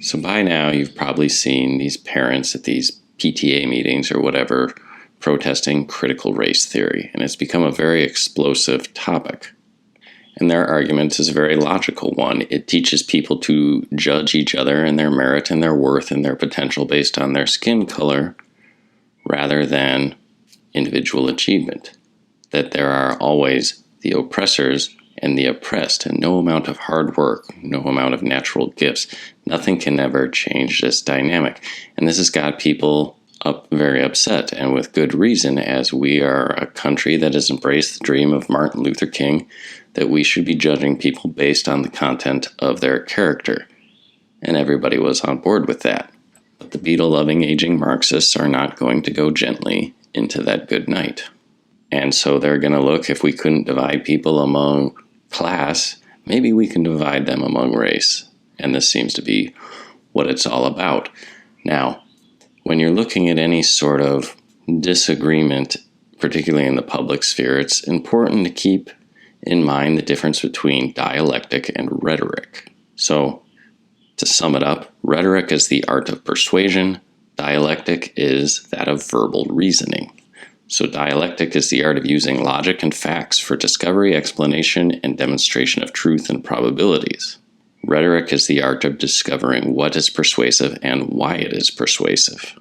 So by now, you've probably seen these parents at these PTA meetings or whatever protesting critical race theory, and it's become a very explosive topic. And their argument is a very logical one. It teaches people to judge each other and their merit and their worth and their potential based on their skin color rather than individual achievement. That there are always the oppressors and the oppressed, and no amount of hard work, no amount of natural gifts, nothing can ever change this dynamic. And this has got people very upset, and with good reason, as we are a country that has embraced the dream of Martin Luther King that we should be judging people based on the content of their character. And everybody was on board with that. But the beetle-loving aging Marxists are not going to go gently into that good night. And so they're going to look, if we couldn't divide people among class, maybe we can divide them among race. And this seems to be what it's all about. Now, when you're looking at any sort of disagreement, particularly in the public sphere, it's important to keep in mind the difference between dialectic and rhetoric. So, to sum it up, rhetoric is the art of persuasion, dialectic is that of verbal reasoning. So dialectic is the art of using logic and facts for discovery, explanation, and demonstration of truth and probabilities. Rhetoric is the art of discovering what is persuasive and why it is persuasive.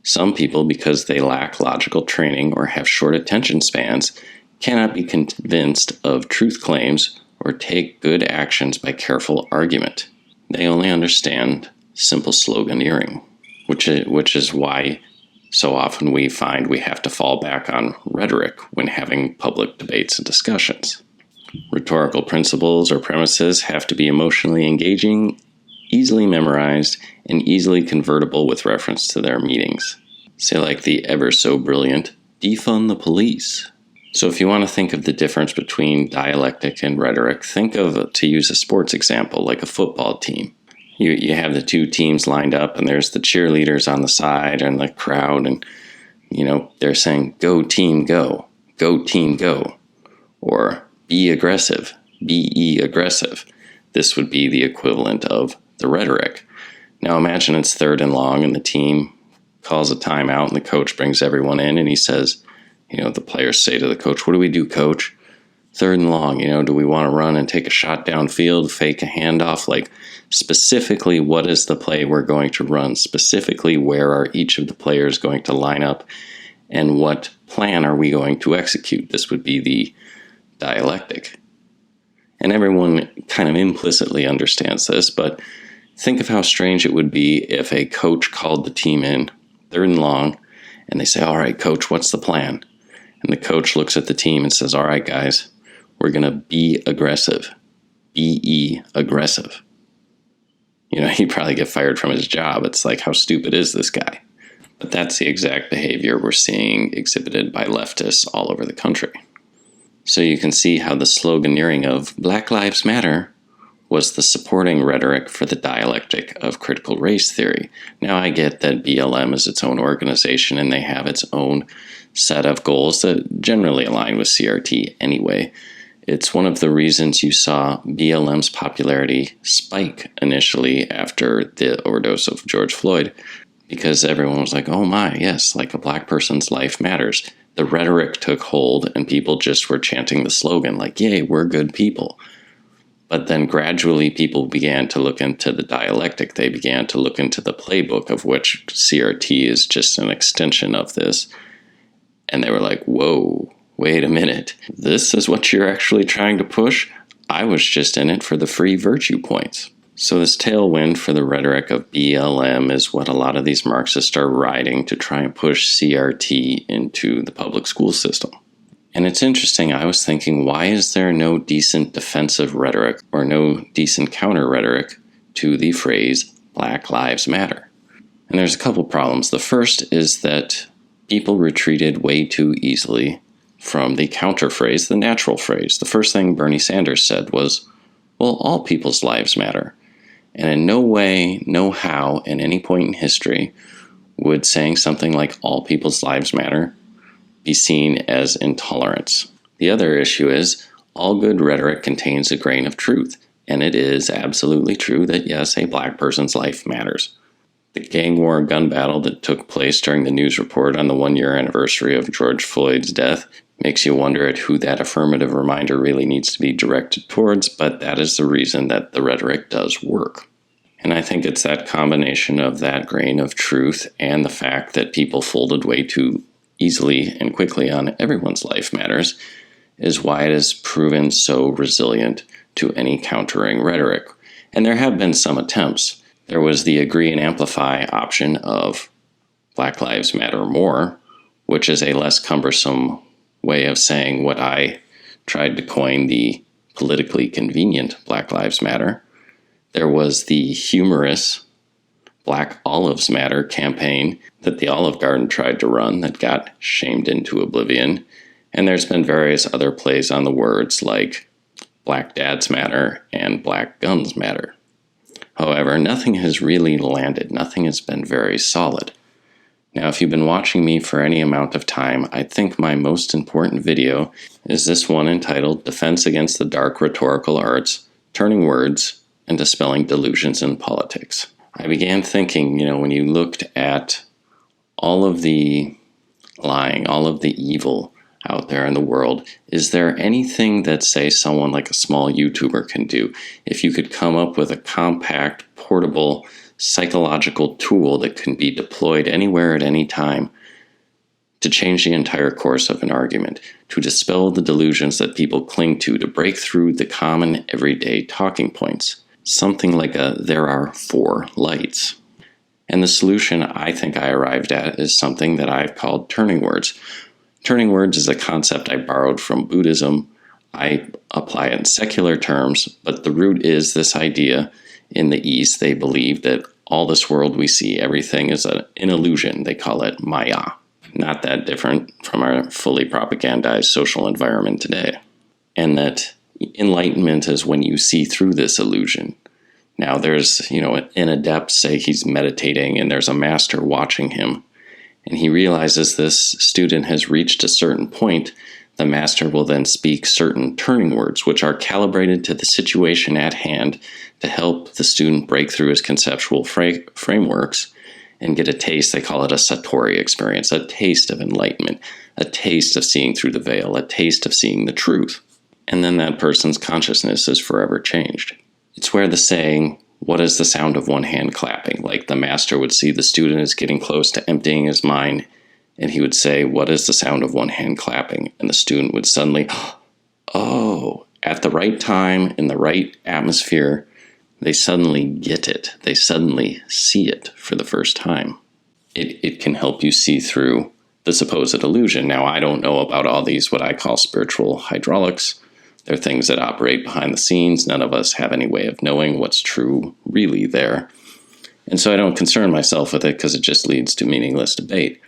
Some people, because they lack logical training or have short attention spans, cannot be convinced of truth claims or take good actions by careful argument. They only understand simple sloganeering, which is why so often we find we have to fall back on rhetoric when having public debates and discussions. Rhetorical principles or premises have to be emotionally engaging, easily memorized, and easily convertible with reference to their meanings. Say like the ever so brilliant, defund the police. So if you want to think of the difference between dialectic and rhetoric, think of, to use a sports example, like a football team. You have the two teams lined up, and there's the cheerleaders on the side and the crowd, and they're saying, "Go team, go! Go team, go!" Or "Be aggressive, be aggressive." This would be the equivalent of the rhetoric. Now imagine it's 3rd and long, and the team calls a timeout, and the coach brings everyone in, and he says, the players say to the coach, "What do we do, coach? 3rd and long, do we want to run and take a shot downfield, fake a handoff?" Like, specifically, what is the play we're going to run? Specifically, where are each of the players going to line up? And what plan are we going to execute? This would be the dialectic. And everyone kind of implicitly understands this, but think of how strange it would be if a coach called the team in 3rd and long, and they say, "All right, coach, what's the plan?" And the coach looks at the team and says, "All right, guys, we're going to be aggressive. Be aggressive." He'd probably get fired from his job. It's like, how stupid is this guy? But that's the exact behavior we're seeing exhibited by leftists all over the country. So you can see how the sloganeering of Black Lives Matter was the supporting rhetoric for the dialectic of critical race theory. Now I get that BLM is its own organization and they have its own set of goals that generally align with CRT anyway. It's one of the reasons you saw BLM's popularity spike initially after the overdose of George Floyd, because everyone was like, "Oh my, yes, like a black person's life matters." The rhetoric took hold and people just were chanting the slogan like, "Yay, we're good people." But then gradually people began to look into the dialectic. They began to look into the playbook, of which CRT is just an extension of this. And they were like, "Whoa, wait a minute. This is what you're actually trying to push? I was just in it for the free virtue points." So this tailwind for the rhetoric of BLM is what a lot of these Marxists are riding to try and push CRT into the public school system. And it's interesting, I was thinking, why is there no decent defensive rhetoric or no decent counter rhetoric to the phrase Black Lives Matter? And there's a couple problems. The first is that people retreated way too easily from the counter phrase, the natural phrase. The first thing Bernie Sanders said was, "Well, all people's lives matter." And in no way, no how, at any point in history, would saying something like "all people's lives matter" be seen as intolerance. The other issue is, all good rhetoric contains a grain of truth. And it is absolutely true that, yes, a black person's life matters. The gang war gun battle that took place during the news report on the 1-year anniversary of George Floyd's death makes you wonder at who that affirmative reminder really needs to be directed towards, but that is the reason that the rhetoric does work. And I think it's that combination of that grain of truth and the fact that people folded way too easily and quickly on everyone's life matters is why it has proven so resilient to any countering rhetoric. And there have been some attempts. There was the agree and amplify option of Black Lives Matter more, which is a less cumbersome way of saying what I tried to coin the politically convenient Black Lives Matter. There was the humorous Black Olives Matter campaign that the Olive Garden tried to run that got shamed into oblivion. And there's been various other plays on the words like Black Dads Matter and Black Guns Matter. However, nothing has really landed. Nothing has been very solid. Now, if you've been watching me for any amount of time, I think my most important video is this one entitled Defense Against the Dark Rhetorical Arts, Turning Words and Dispelling Delusions in Politics. I began thinking, when you looked at all of the lying, all of the evil out there in the world, is there anything that, say, someone like a small YouTuber can do? If you could come up with a compact, portable, psychological tool that can be deployed anywhere at any time to change the entire course of an argument, to dispel the delusions that people cling to break through the common everyday talking points. Something like there are 4 lights. And the solution I think I arrived at is something that I've called turning words. Turning words is a concept I borrowed from Buddhism. I apply it in secular terms, but the root is this idea in the East. They believe that all this world we see, everything is an illusion. They call it Maya. Not that different from our fully propagandized social environment today. And that enlightenment is when you see through this illusion. Now there's, an adept, say he's meditating and there's a master watching him. And he realizes this student has reached a certain point. The master will then speak certain turning words, which are calibrated to the situation at hand to help the student break through his conceptual frameworks and get a taste. They call it a satori experience, a taste of enlightenment, a taste of seeing through the veil, a taste of seeing the truth. And then that person's consciousness is forever changed. It's where the saying, what is the sound of one hand clapping? Like the master would see the student is getting close to emptying his mind, and he would say, what is the sound of one hand clapping? And the student would suddenly, oh, at the right time, in the right atmosphere, they suddenly get it. They suddenly see it for the first time. It can help you see through the supposed illusion. Now, I don't know about all these, what I call spiritual hydraulics. They're things that operate behind the scenes. None of us have any way of knowing what's true really there. And so I don't concern myself with it because it just leads to meaningless debate.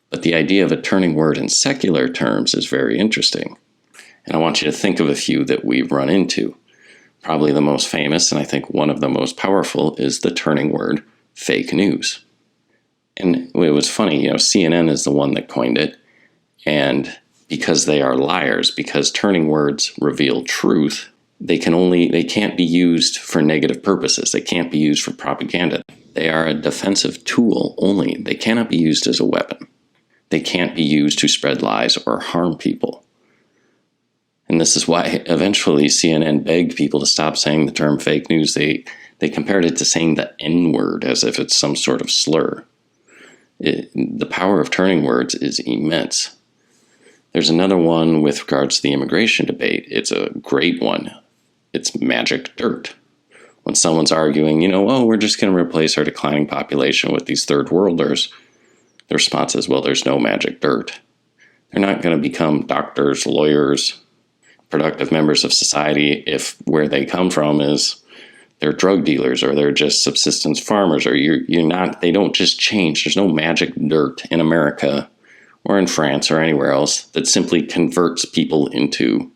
But the idea of a turning word in secular terms is very interesting. And I want you to think of a few that we've run into. Probably the most famous, and I think one of the most powerful, is the turning word fake news. And it was funny, CNN is the one that coined it. And because they are liars, because turning words reveal truth, they can't be used for negative purposes. They can't be used for propaganda. They are a defensive tool only. They cannot be used as a weapon. They can't be used to spread lies or harm people. And this is why eventually CNN begged people to stop saying the term fake news. They compared it to saying the N-word as if it's some sort of slur. The power of turning words is immense. There's another one with regards to the immigration debate. It's a great one. It's magic dirt. When someone's arguing, we're just going to replace our declining population with these third worlders, the response is, well, there's no magic dirt. They're not going to become doctors, lawyers, productive members of society if where they come from is they're drug dealers or they're just subsistence farmers or they don't just change. There's no magic dirt in America or in France or anywhere else that simply converts people into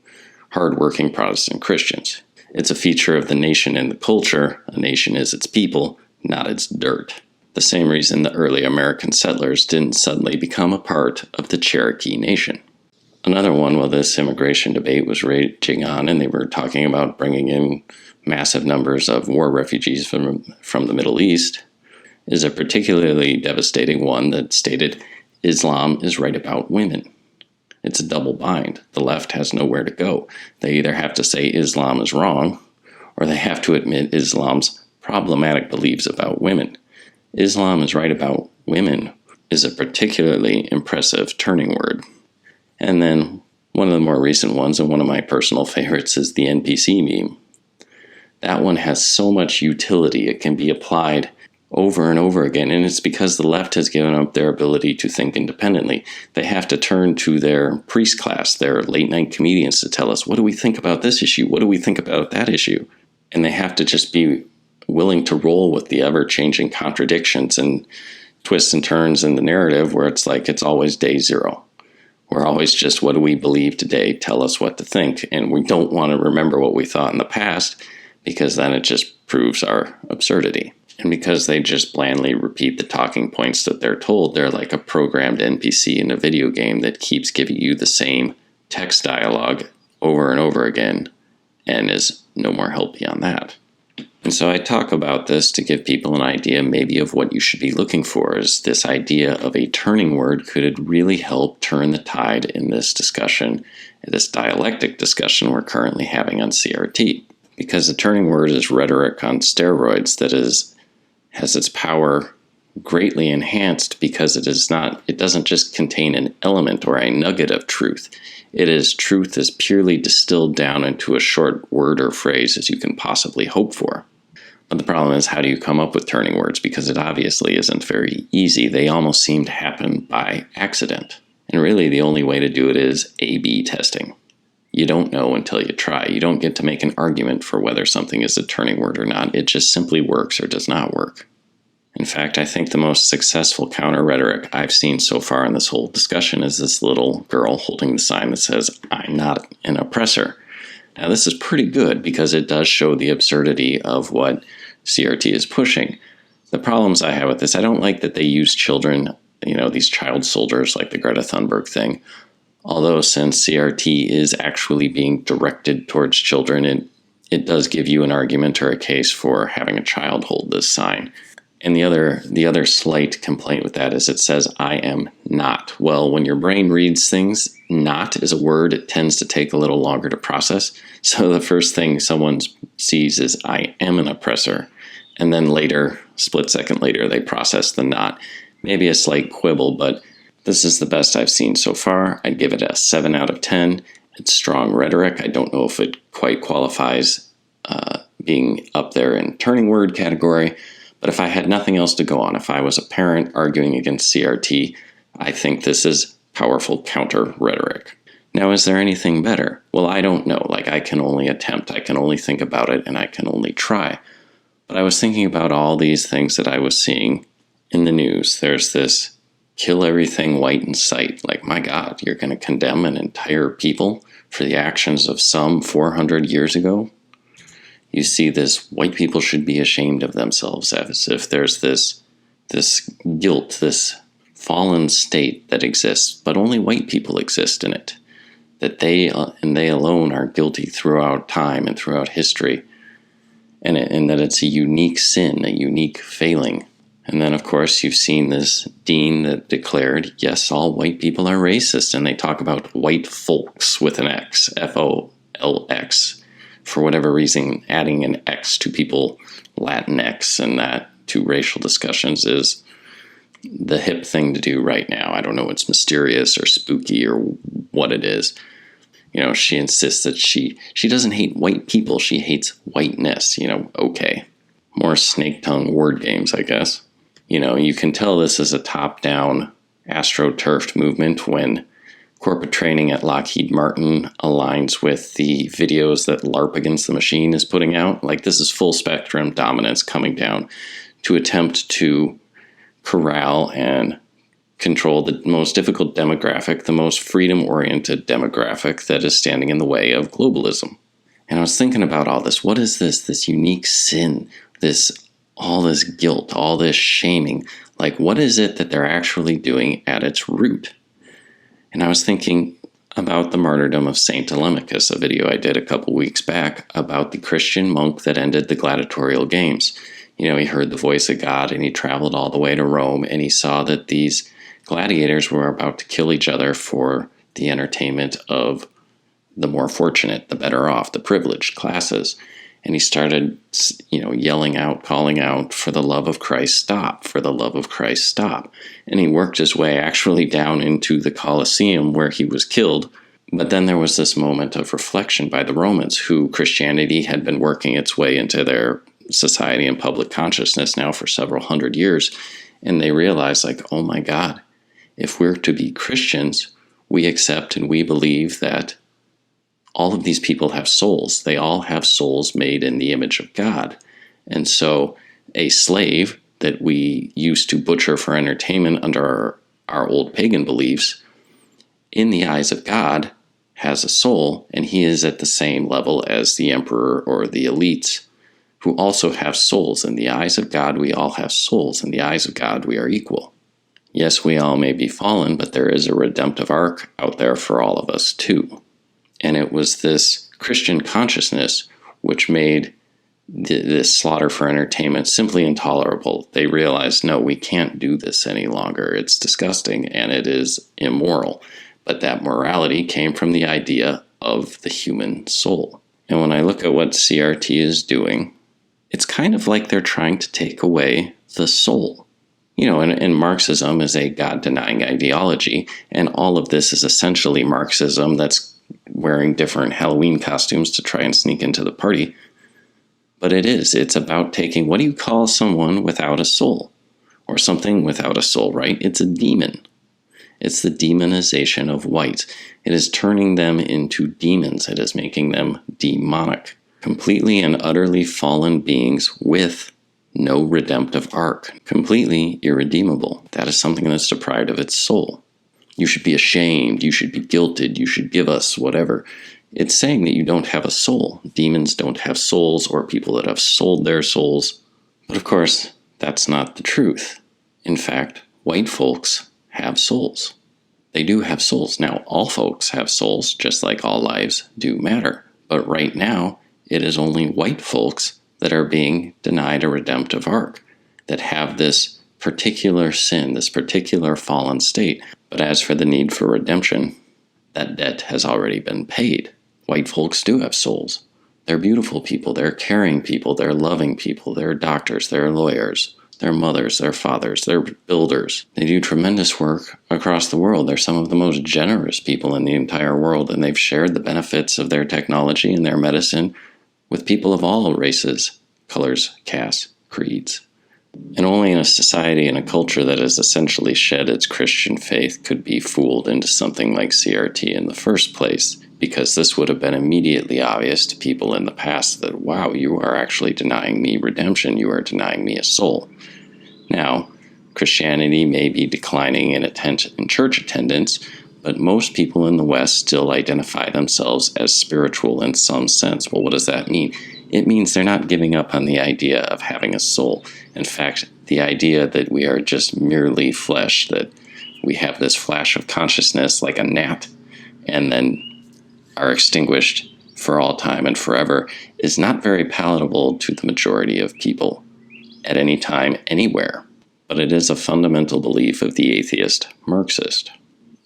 hardworking Protestant Christians. It's a feature of the nation and the culture. A nation is its people, not its dirt. The same reason the early American settlers didn't suddenly become a part of the Cherokee Nation. Another one while this immigration debate was raging on and they were talking about bringing in massive numbers of war refugees from the Middle East, is a particularly devastating one that stated Islam is right about women. It's a double bind. The left has nowhere to go. They either have to say Islam is wrong, or they have to admit Islam's problematic beliefs about women. Islam is right about women is a particularly impressive turning word. And then one of the more recent ones, and one of my personal favorites, is the NPC meme. That one has so much utility. It can be applied over and over again, and it's because the left has given up their ability to think independently. They have to turn to their priest class, their late-night comedians, to tell us, what do we think about this issue? What do we think about that issue? And they have to just be willing to roll with the ever-changing contradictions and twists and turns in the narrative, where it's like it's always day zero. We're always just, what do we believe today? Tell us what to think. And we don't want to remember what we thought in the past, because then it just proves our absurdity. And because they just blandly repeat the talking points that they're told, they're like a programmed NPC in a video game that keeps giving you the same text dialogue over and over again, and is no more help beyond that. And so I talk about this to give people an idea maybe of what you should be looking for. Is this idea of a turning word could really help turn the tide in this discussion, this dialectic discussion we're currently having on CRT. Because the turning word is rhetoric on steroids that has its power greatly enhanced, because it doesn't just contain an element or a nugget of truth. Truth is purely distilled down into a short word or phrase as you can possibly hope for. But the problem is, how do you come up with turning words? Because it obviously isn't very easy. They almost seem to happen by accident. And really the only way to do it is A/B testing. You don't know until you try. You don't get to make an argument for whether something is a turning word or not. It just simply works or does not work. In fact, I think the most successful counter-rhetoric I've seen so far in this whole discussion is this little girl holding the sign that says, "I'm not an oppressor." Now, this is pretty good because it does show the absurdity of what CRT is pushing. The problems I have with this, I don't like that they use children, these child soldiers like the Greta Thunberg thing. Although since CRT is actually being directed towards children, it does give you an argument or a case for having a child hold this sign. And the other slight complaint with that is it says, "I am not." Well, when your brain reads things, not is a word it tends to take a little longer to process. So the first thing someone sees is, "I am an oppressor." And then later, split second later, they process the not. Maybe a slight quibble, but this is the best I've seen so far. I'd give it a 7 out of 10. It's strong rhetoric. I don't know if it quite qualifies being up there in turning word category. But if I had nothing else to go on, if I was a parent arguing against CRT, I think this is powerful counter rhetoric. Now, is there anything better? Well, I don't know. I can only attempt. I can only think about it, and I can only try. But I was thinking about all these things that I was seeing in the news. There's this kill everything white in sight. My God, you're going to condemn an entire people for the actions of some 400 years ago? You see this, white people should be ashamed of themselves, as if there's this guilt, this fallen state that exists, but only white people exist in it. That they and they alone are guilty throughout time and throughout history. And that it's a unique sin, a unique failing. And then, of course, you've seen this dean that declared, yes, all white people are racist. And they talk about white folks with an X, F-O-L-X. For whatever reason, adding an X to people, Latinx, and that to racial discussions is the hip thing to do right now. I don't know, it's mysterious or spooky or what it is. She insists that she doesn't hate white people, she hates whiteness. Okay. More snake-tongue word games, I guess. You can tell this is a top-down, astroturfed movement when corporate training at Lockheed Martin aligns with the videos that LARP Against the Machine is putting out. This is full spectrum dominance coming down to attempt to corral and control the most difficult demographic, the most freedom-oriented demographic that is standing in the way of globalism. And I was thinking about all this. What is this unique sin, all this guilt, all this shaming? What is it that they're actually doing at its root? And I was thinking, about the martyrdom of Saint Telemachus, a video I did a couple weeks back about the Christian monk that ended the gladiatorial games. He heard the voice of God, and he traveled all the way to Rome, and he saw that these gladiators were about to kill each other for the entertainment of the more fortunate, the better off, the privileged classes. And he started, yelling out, calling out, "For the love of Christ, stop! For the love of Christ, stop!" And he worked his way actually down into the Colosseum where he was killed. But then there was this moment of reflection by the Romans, who Christianity had been working its way into their society and public consciousness now for several hundred years. And they realized, oh my God, if we're to be Christians, we accept and we believe that all of these people have souls. They all have souls made in the image of God. And so a slave that we used to butcher for entertainment under our old pagan beliefs, in the eyes of God, has a soul, and he is at the same level as the emperor or the elites, who also have souls. In the eyes of God, we all have souls. In the eyes of God, we are equal. Yes, we all may be fallen, but there is a redemptive arc out there for all of us too. And it was this Christian consciousness which made this slaughter for entertainment simply intolerable. They realized, no, we can't do this any longer. It's disgusting and it is immoral. But that morality came from the idea of the human soul. And when I look at what CRT is doing, it's kind of like they're trying to take away the soul. And Marxism is a God-denying ideology, and all of this is essentially Marxism that's wearing different Halloween costumes to try and sneak into the party. But it's about taking, what do you call someone without a soul? Or something without a soul, right? It's a demon. It's the demonization of whites. It is turning them into demons. It is making them demonic. Completely and utterly fallen beings with no redemptive arc. Completely irredeemable. That is something that's deprived of its soul. You should be ashamed, you should be guilted, you should give us whatever. It's saying that you don't have a soul. Demons don't have souls, or people that have sold their souls. But of course, that's not the truth. In fact, white folks have souls. They do have souls. Now, all folks have souls, just like all lives do matter. But right now, it is only white folks that are being denied a redemptive arc, that have this particular sin, this particular fallen state. But as for the need for redemption, that debt has already been paid. White folks do have souls. They're beautiful people, they're caring people, they're loving people, they're doctors, they're lawyers, they're mothers, they're fathers, they're builders. They do tremendous work across the world. They're some of the most generous people in the entire world, and they've shared the benefits of their technology and their medicine with people of all races, colors, castes, creeds. And only in a society and a culture that has essentially shed its Christian faith could be fooled into something like CRT in the first place, because this would have been immediately obvious to people in the past that, wow, you are actually denying me redemption, you are denying me a soul. Now, Christianity may be declining in church attendance, but most people in the West still identify themselves as spiritual in some sense. Well, what does that mean? It means they're not giving up on the idea of having a soul. In fact, the idea that we are just merely flesh, that we have this flash of consciousness like a gnat, and then are extinguished for all time and forever, is not very palatable to the majority of people at any time, anywhere. But it is a fundamental belief of the atheist Marxist.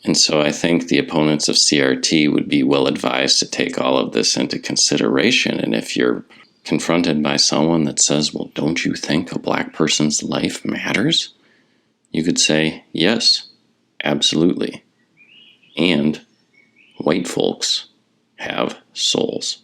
And so I think the opponents of CRT would be well advised to take all of this into consideration. And if you're confronted by someone that says, well, don't you think a black person's life matters? You could say, yes, absolutely. And white folks have souls.